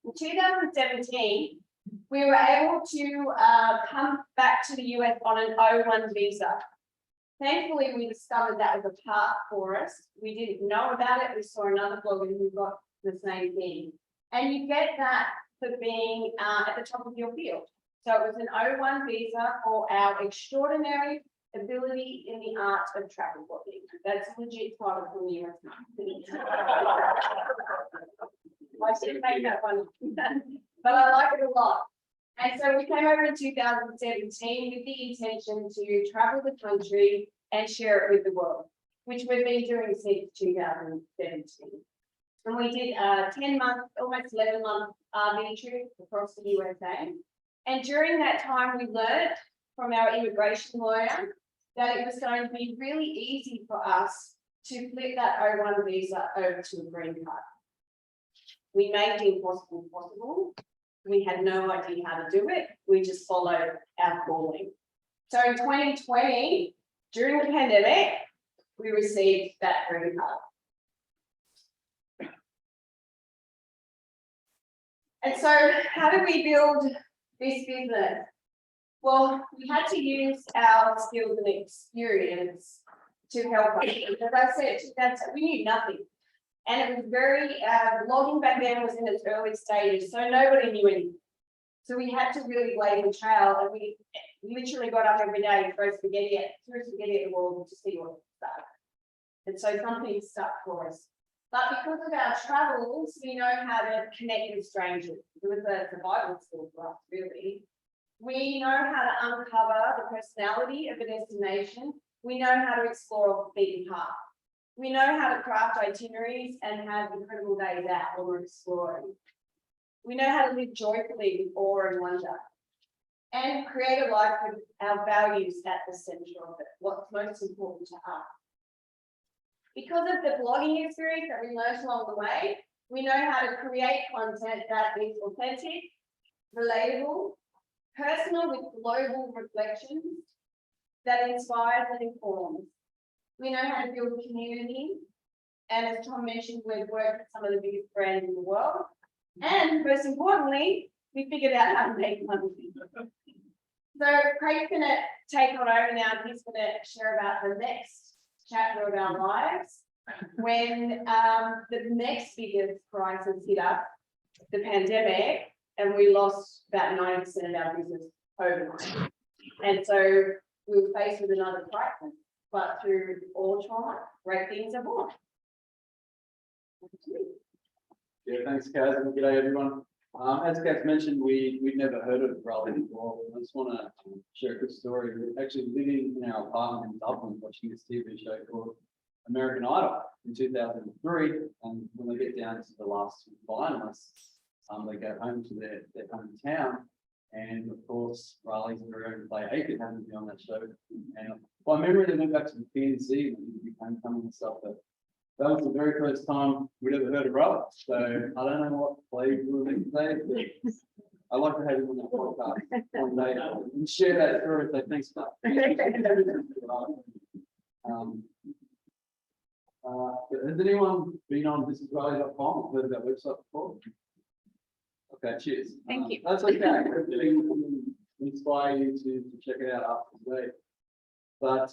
In 2017, we were able to come back to the US on an O1 visa. Thankfully, we discovered that was a path for us. We didn't know about it. We saw another blogger who got the same thing. And you get that for being at the top of your field. So it was an O1 visa for our extraordinary ability in the art of travel blogging. That's a legit title from the US. I should make that one, but I like it a lot. And so we came over in 2017 with the intention to travel the country and share it with the world, which we've been doing since 2017. And we did a 10-month, almost 11-month RV trip across the USA. And during that time, we learned from our immigration lawyer that it was going to be really easy for us to flip that O1 visa over to a green card. We made the impossible possible. We had no idea how to do it. We just followed our calling. So in 2020, during the pandemic, we received that green card. And so how do we build this business? Well, we had to use our skills and experience to help us. As I said, we knew nothing. And it was very, blogging back then was in its early stages, so nobody knew anything. So we had to really blaze the trail, and we literally got up every day and threw spaghetti at the wall to see what stuck. And so something stuck for us. But because of our travels, we know how to connect with strangers. It was a survival skill for us, really. We know how to uncover the personality of a destination. We know how to explore off the beaten path. We know how to craft itineraries and have incredible days out when we're exploring. We know how to live joyfully with awe and wonder, and create a life with our values at the center of it, what's most important to us. Because of the blogging experience that we learned along the way, we know how to create content that is authentic, relatable, personal with global reflections, that inspires and informs. We know how to build community. And as Tom mentioned, we've worked with some of the biggest brands in the world. And most importantly, we figured out how to make money. So Craig's going to take on over now, and he's going to share about the next chapter of our lives when the next biggest crisis hit us, the pandemic, and we lost about 90% of our business overnight. And so we were faced with another crisis. But through all trauma, great things are born. Yeah, thanks, Kaz, and g'day, everyone. As Kaz mentioned, we'd never heard of Raleigh before. I just want to share a quick story. We're actually living in our apartment in Dublin, watching this TV show called American Idol in 2003. And when they get down to the last finalists, they go home to their hometown. And of course, Raleigh's very own Clay Aiken happened to be on that show. And by memory, they went back to the PNC and he became coming and stuff. But that was the very first time we'd ever heard of Raleigh. So I don't know what Clay will say. I'd like to have him on that podcast one day and share that story. So thanks, has anyone been on thisisraleigh.com, heard of that website before? Okay, cheers. Thank you. That's okay. Hopefully we can inspire you to check it out after today. But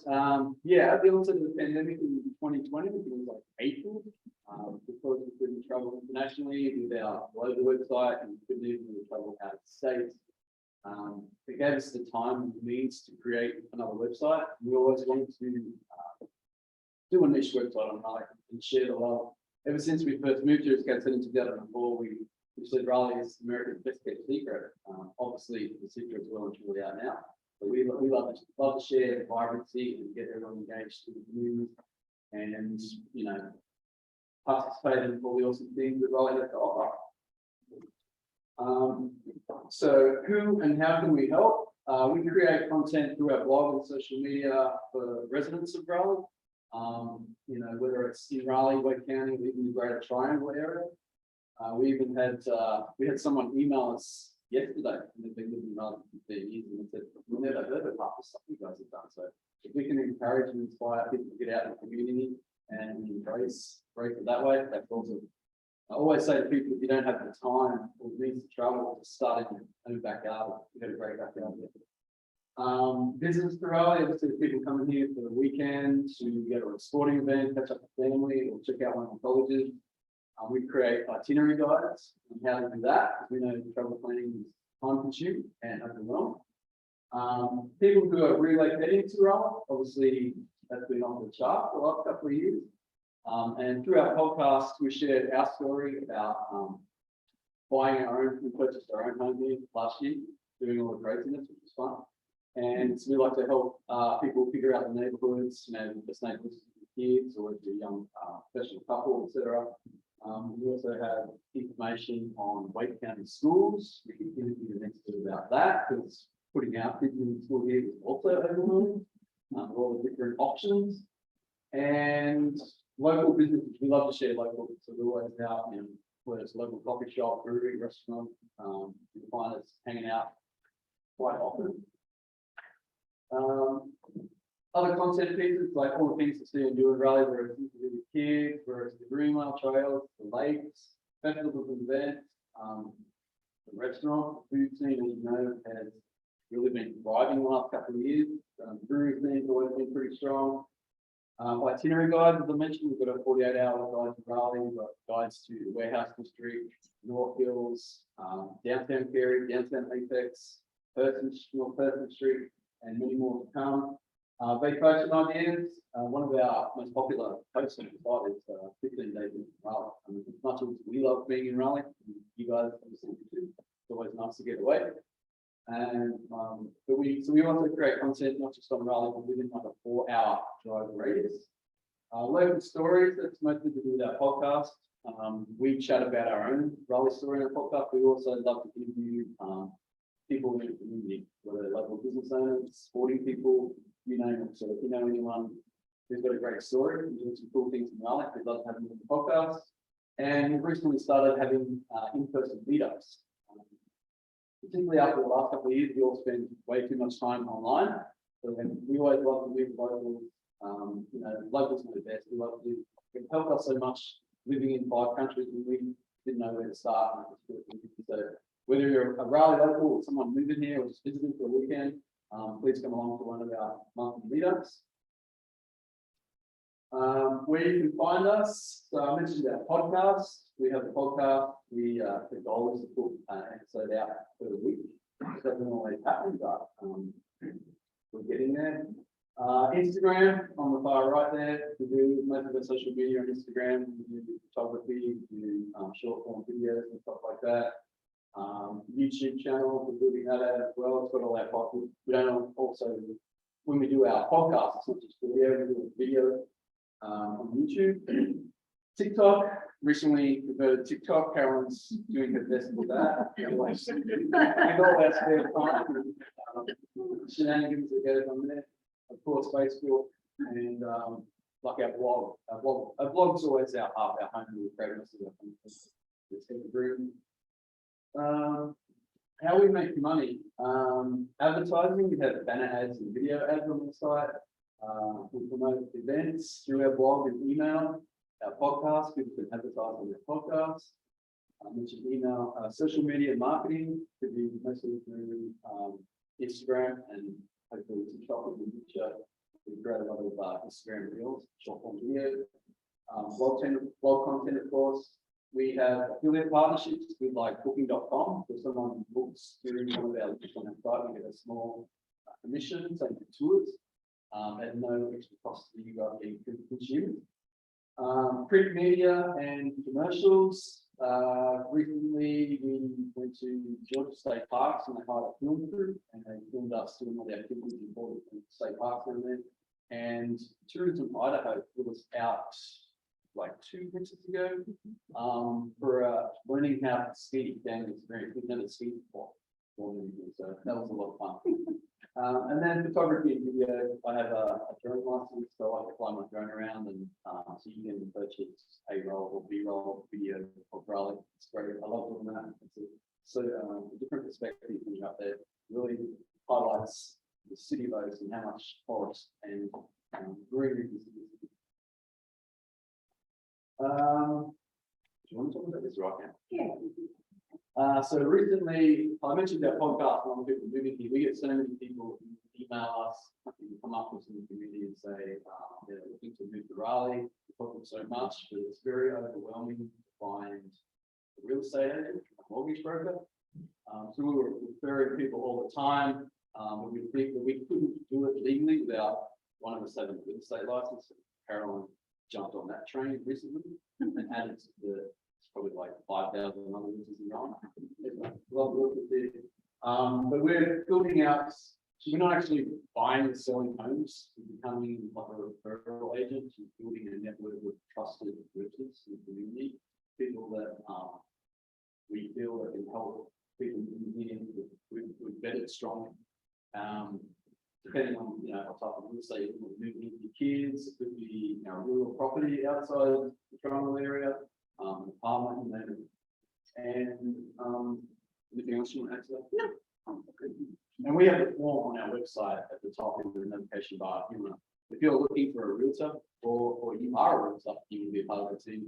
yeah, at the onset of the pandemic in 2020, it was like April, because we couldn't travel internationally with our global website and couldn't even really travel out of the States. It gave us the time and the means to create another website. We always wanted to do a niche website on Raleigh and share the love. Ever since we first moved here, as Kat said in 2004, we said Raleigh is America's best kept secret. Obviously, the secret's well and truly out now. But we love to share the vibrancy and get everyone engaged in the news and, you know, participate in all the awesome things that Raleigh has to offer. So who and how can we help? We create content through our blog and social media for residents of Raleigh. You know, whether it's in Raleigh, Wake County, or even the Greater Triangle area. We even had someone email us yesterday, and they've been living in Raleigh for 15 years, and they said, "We've never heard of half the stuff you guys have done." So if we can encourage and inspire people to get out in the community and embrace it that way, that's awesome. I always say to people, if you don't have the time or means to travel, just start in your own backyard. You've got a great backyard there. Business to Raleigh, obviously people coming here for the weekend to go to a sporting event, catch up with family, or check out one of the colleges. We create itinerary guides on how to do that, because we know travel planning is time consuming and overwhelming. People who are relocating to Raleigh, obviously that's been on the chart for the last couple of years. And through our podcast, we shared our story about buying our own, we purchased our own home here last year, doing all the craziness, which was fun. And so we like to help people figure out the neighborhoods, you know, the neighborhoods for kids or if you're a young professional couple, etc. We also have information on Wake County schools. We can interview the next bit about that, because putting our kids in school here is also overwhelming. All the different options. And local businesses, we love to share local, so we're always out, you know, whether it's a local coffee shop, brewery, restaurant, you can find us hanging out quite often. Other content pieces, like all the things to see and do in Raleigh, where it's with kids, where it's the green mile trails, the lakes, festivals and events, the restaurant, the food scene, as you know, has really been thriving the last couple of years. Brewery scene's always been pretty strong. Itinerary guides, as I mentioned, we've got a 48-hour guide to Raleigh, we've got guides to the Warehouse District, North Hills, downtown Cary, downtown Apex, North Person Street, and many more to come. Vacation ideas, one of our most popular posts on the site is 15 days in Raleigh. I mean, as much as we love being in Raleigh, you guys obviously do. It's always nice to get away. And but we also create content not just on Raleigh, but within like a 4-hour drive radius. Local stories, that's mostly to do with our podcast. We chat about our own Raleigh story in our podcast. We also love to interview people in the community, whether they're local business owners, sporting people, you name it. So if you know anyone who's got a great story and doing some cool things in Raleigh, we'd love to have them on the podcast. And we've recently started having in-person meetups. Particularly after the last couple of years, we all spend way too much time online. So we always love to live locals. You know, locals know the best. We love to. It helped us so much living in 5 countries, and we didn't know where to start. So whether you're a Raleigh local or someone moving here or just visiting for a weekend, please come along to one of our monthly meetups. Where you can find us, so I mentioned our podcast. We have a podcast. The goal is to put an episode out per week. It doesn't always happen, but we're getting there. Instagram on the far right there, we do most of the social media on Instagram, we do photography, we do short form videos and stuff like that. YouTube channel, we're building that out as well. It's got all our podcasts. We don't also, when we do our podcasts, it's not just video, we do video on YouTube. TikTok, recently converted TikTok. Carolyn's doing her best with that. And all that spare time. Shenanigans that goes on there. Of course, Facebook and like our blog. Our blog's always our home with pregnancy. It's evergreen. How we make money? Advertising, we have banner ads and video ads on the site. We promote events through our blog and email. Our podcast, people can advertise on their podcasts. I mentioned email, social media marketing could be mostly through Instagram and hopefully TikTok in the future. We create a lot of Instagram reels, short form video, blog content, of course. We have affiliate partnerships with like booking.com. If someone books through one of our links on our site, we get a small commission, say for tours, at no extra cost to you guys being consumers. Print media and commercials. Recently, we went to Georgia State Parks and they hired a film crew and they filmed us doing all the activities involved in state parks and then. And Tourism Idaho was out like 2 weeks ago for learning how to ski down the experience. We've never skied before, so that was a lot of fun. And then photography and video. I have a drone license, so I can fly my drone around and so you can purchase A-roll or B-roll video of Raleigh. It's great. I love doing that. It's a different perspective when you're up there. Really highlights the city of Oaks and how much forest and greenery is. Do you want to talk about this right now? Yeah. So recently, I mentioned our podcast, one people moving here. We get so many people who email us, come up with some community and say they're looking to move to Raleigh. We talk them so much, but it's very overwhelming to find a real estate agent, a mortgage broker. So we were referring people all the time, but we think that we couldn't do it legally without one of us having a real estate license. Carolyn jumped on that train recently and added to the probably like 5,000 other listers in Raleigh. But we're building out, so we're not actually buying and selling homes, we're becoming like a referral agent, building a network of trusted realtors in the community, people that we feel that can help people moving in with better, strong. Depending on what type of real estate, moving into kids, it could be rural property outside the Toronto area, apartment, and anything else you want to add to that? No. And we have a form on our website at the top in the notification bar. If you're looking for a realtor or you are a realtor, you will be a part of the team.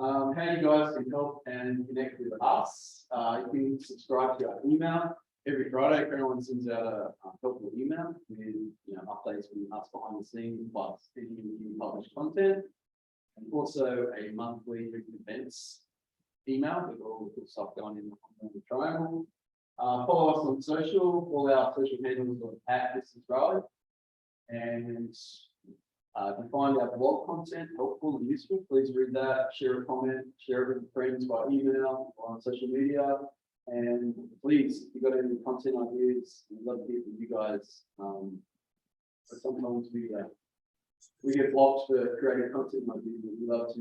How you guys can help and connect with us? You can subscribe to our email. Every Friday, everyone sends out a helpful email with updates from us behind the scenes, plus any new published content, and also a monthly events email with all the good stuff going in the triangle. Follow us on social. All our social handles are @thisisRaleigh. And if you find our blog content helpful and useful, please read that, share a comment, share it with friends by email or on social media. And please, if you've got any content ideas, we'd love to hear from you guys. But sometimes we get blocked for creating content ideas. We'd love to,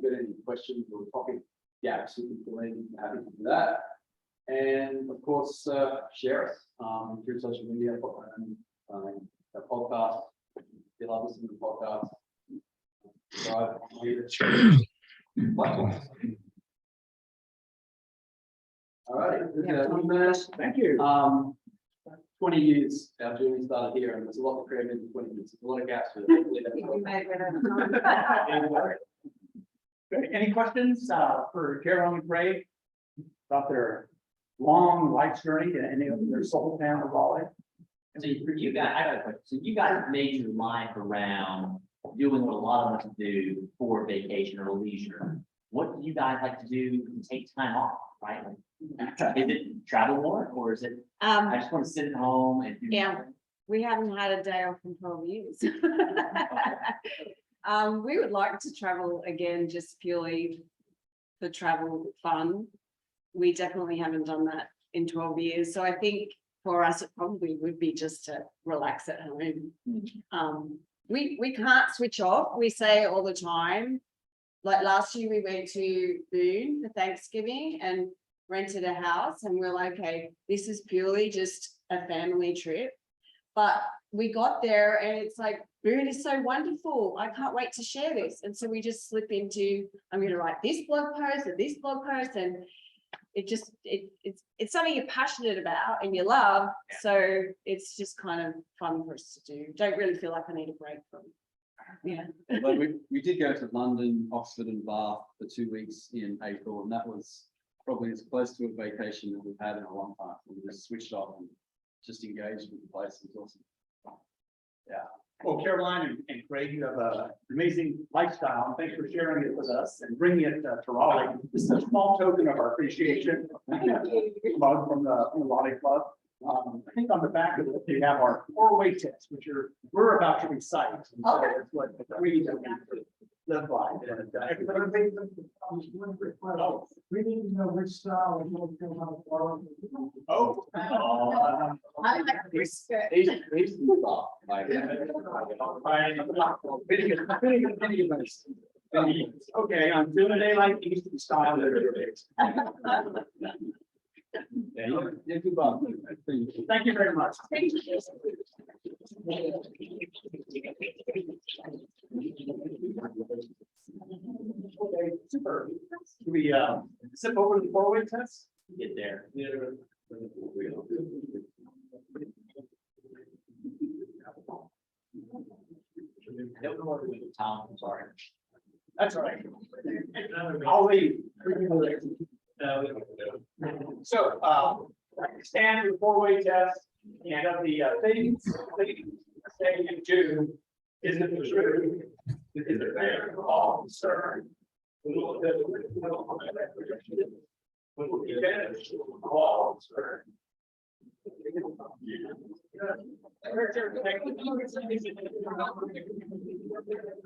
get any questions or topic gaps we can fill in, we're happy to do that. And of course, share us through social media, our podcast. If you love listening to the podcast, subscribe. All right. Thank you. 20 years, our journey started here, and there's a lot to create in 20 years. There's a lot of gaps. Any questions for Carolyn and Craig about their long life journey and any of their soul family Raleigh? So for you guys, I got a question. So you guys made your life around doing what a lot of us do for vacation or leisure. What do you guys like to do to take time off? right? Is it travel more, or is it, I just want to sit at home and do. Yeah. We haven't had a day off in 12 years. We would like to travel again, just purely for travel fun. We definitely haven't done that in 12 years. So I think for us, it probably would be just to relax at home. We can't switch off. We say all the time. Like last year, we went to Boone for Thanksgiving and rented a house, and we're like, okay, this is purely just a family trip. But we got there and it's like, Boone is so wonderful. I can't wait to share this. And so we just slip into, I'm going to write this blog post and this blog post, and it's something you're passionate about and you love. So it's just kind of fun for us to do. Don't really feel like I need a break from. Yeah. But we did go to London, Oxford and Bath for 2 weeks in April, and that was probably as close to a vacation that we've had in a long time. We just switched off and just engaged with the place. It was awesome. Well, Caroline and Craig, you have an amazing lifestyle. Thanks for sharing it with us and bringing it to Raleigh. This is a small token of our appreciation. Mug from the Raleigh Club. I think on the back of it, they have our 4-way tips, which we're about to recite. And so it's what we live by. And, We need to know which style. I like this. Okay, on doing a day like these, the style. Thank you very much. Okay, super. Do we zip over the 4-way test? Get there. Tom, I'm sorry. That's all right. I'll leave. So, stand with the 4-way test, and of the things saying you do, isn't it true? Is it fair to all concerned? Will it be beneficial to all concerned?